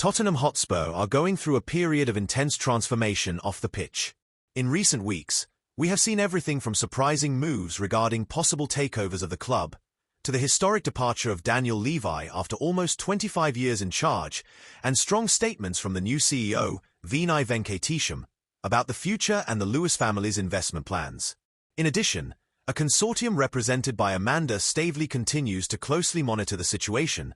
Tottenham Hotspur are going through a period of intense transformation off the pitch. In recent weeks, we have seen everything from surprising moves regarding possible takeovers of the club, to the historic departure of Daniel Levy after almost 25 years in charge, and strong statements from the new CEO, Vinai Venkatesham, about the future and the Lewis family's investment plans. In addition, a consortium represented by Amanda Staveley continues to closely monitor the situation,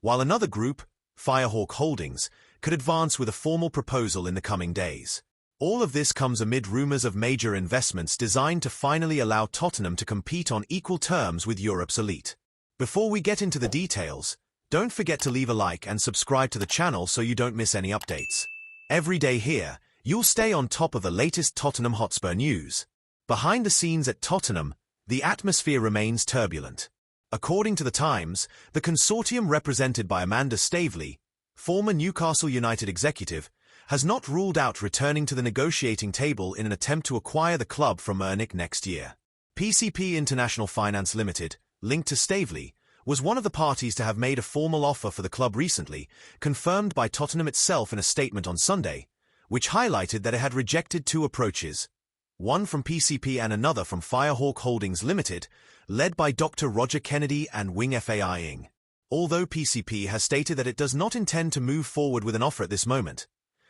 while another group, Firehawk Holdings, could advance with a formal proposal in the coming days. All of this comes amid rumours of major investments designed to finally allow Tottenham to compete on equal terms with Europe's elite. Before we get into the details, don't forget to leave a like and subscribe to the channel so you don't miss any updates. Every day here, you'll stay on top of the latest Tottenham Hotspur news. Behind the scenes at Tottenham, the atmosphere remains turbulent. According to The Times, the consortium represented by Amanda Staveley, former Newcastle United executive, has not ruled out returning to the negotiating table in an attempt to acquire the club from Enic next year. PCP International Finance Limited, linked to Staveley, was one of the parties to have made a formal offer for the club recently, confirmed by Tottenham itself in a statement on Sunday, which highlighted that it had rejected two approaches, one from PCP and another from Firehawk Holdings Limited, led by Dr. Roger Kennedy and Wing Fai. Although PCP has stated that it does not intend to move forward with an offer at this moment,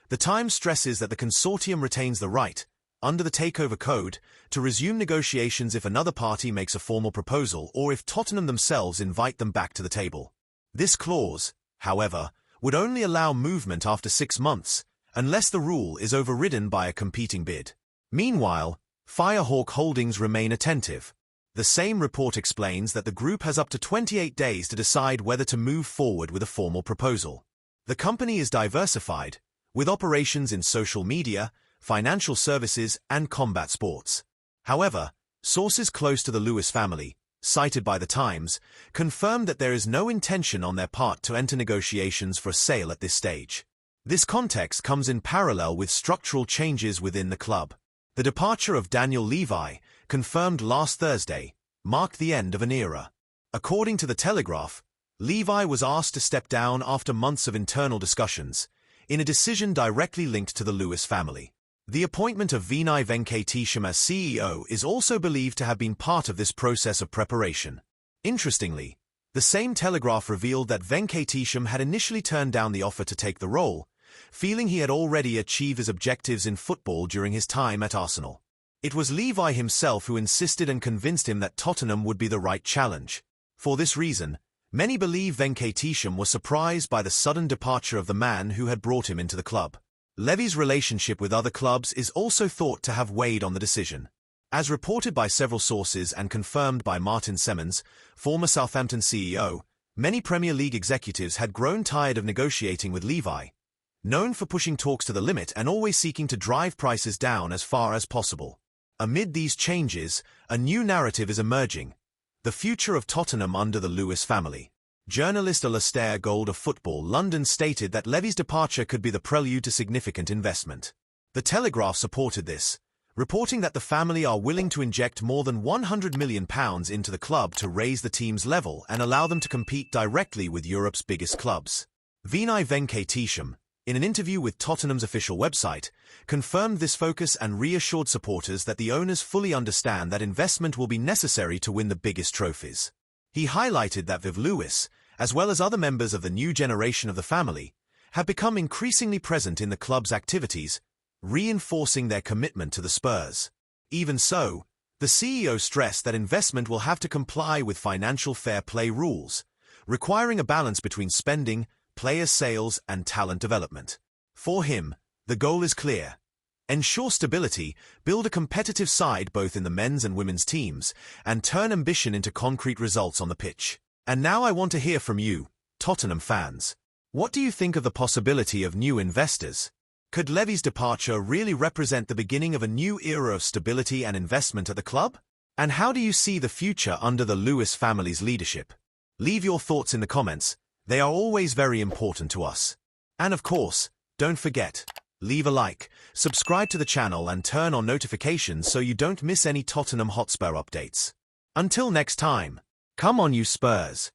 The Times stresses that the consortium retains the right, under the takeover code, to resume negotiations if another party makes a formal proposal or if Tottenham themselves invite them back to the table. This clause, however, would only allow movement after 6 months, unless the rule is overridden by a competing bid. Meanwhile, Firehawk Holdings remain attentive. The same report explains that the group has up to 28 days to decide whether to move forward with a formal proposal. The company is diversified, with operations in social media, financial services, and combat sports. However, sources close to the Lewis family, cited by The Times, confirmed that there is no intention on their part to enter negotiations for a sale at this stage. This context comes in parallel with structural changes within the club. The departure of Daniel Levy, confirmed last Thursday, marked the end of an era. According to The Telegraph, Levy was asked to step down after months of internal discussions, in a decision directly linked to the Lewis family. The appointment of Vinai Venkatesham as CEO is also believed to have been part of this process of preparation. Interestingly, the same Telegraph revealed that Venkatesham had initially turned down the offer to take the role, feeling he had already achieved his objectives in football during his time at Arsenal. It was Levy himself who insisted and convinced him that Tottenham would be the right challenge. For this reason, many believe Venkatesham was surprised by the sudden departure of the man who had brought him into the club. Levy's relationship with other clubs is also thought to have weighed on the decision. As reported by several sources and confirmed by Martin Semmens, former Southampton CEO, many Premier League executives had grown tired of negotiating with Levy, known for pushing talks to the limit and always seeking to drive prices down as far as possible. Amid these changes, a new narrative is emerging: the future of Tottenham under the Lewis family. Journalist Alastair Gold of Football London stated that Levy's departure could be the prelude to significant investment. The Telegraph supported this, reporting that the family are willing to inject more than £100 million into the club to raise the team's level and allow them to compete directly with Europe's biggest clubs. Vinai Venkatesham, in an interview with Tottenham's official website, confirmed this focus and reassured supporters that the owners fully understand that investment will be necessary to win the biggest trophies. He highlighted that Viv Lewis, as well as other members of the new generation of the family, have become increasingly present in the club's activities, reinforcing their commitment to the Spurs. Even so, the CEO stressed that investment will have to comply with financial fair play rules, requiring a balance between spending, player sales, and talent development. For him, the goal is clear: ensure stability, build a competitive side both in the men's and women's teams, and turn ambition into concrete results on the pitch. And now I want to hear from you, Tottenham fans. What do you think of the possibility of new investors? Could Levy's departure really represent the beginning of a new era of stability and investment at the club? And how do you see the future under the Lewis family's leadership? Leave your thoughts in the comments. They are always very important to us. And of course, don't forget, leave a like, subscribe to the channel and turn on notifications so you don't miss any Tottenham Hotspur updates. Until next time, come on you Spurs!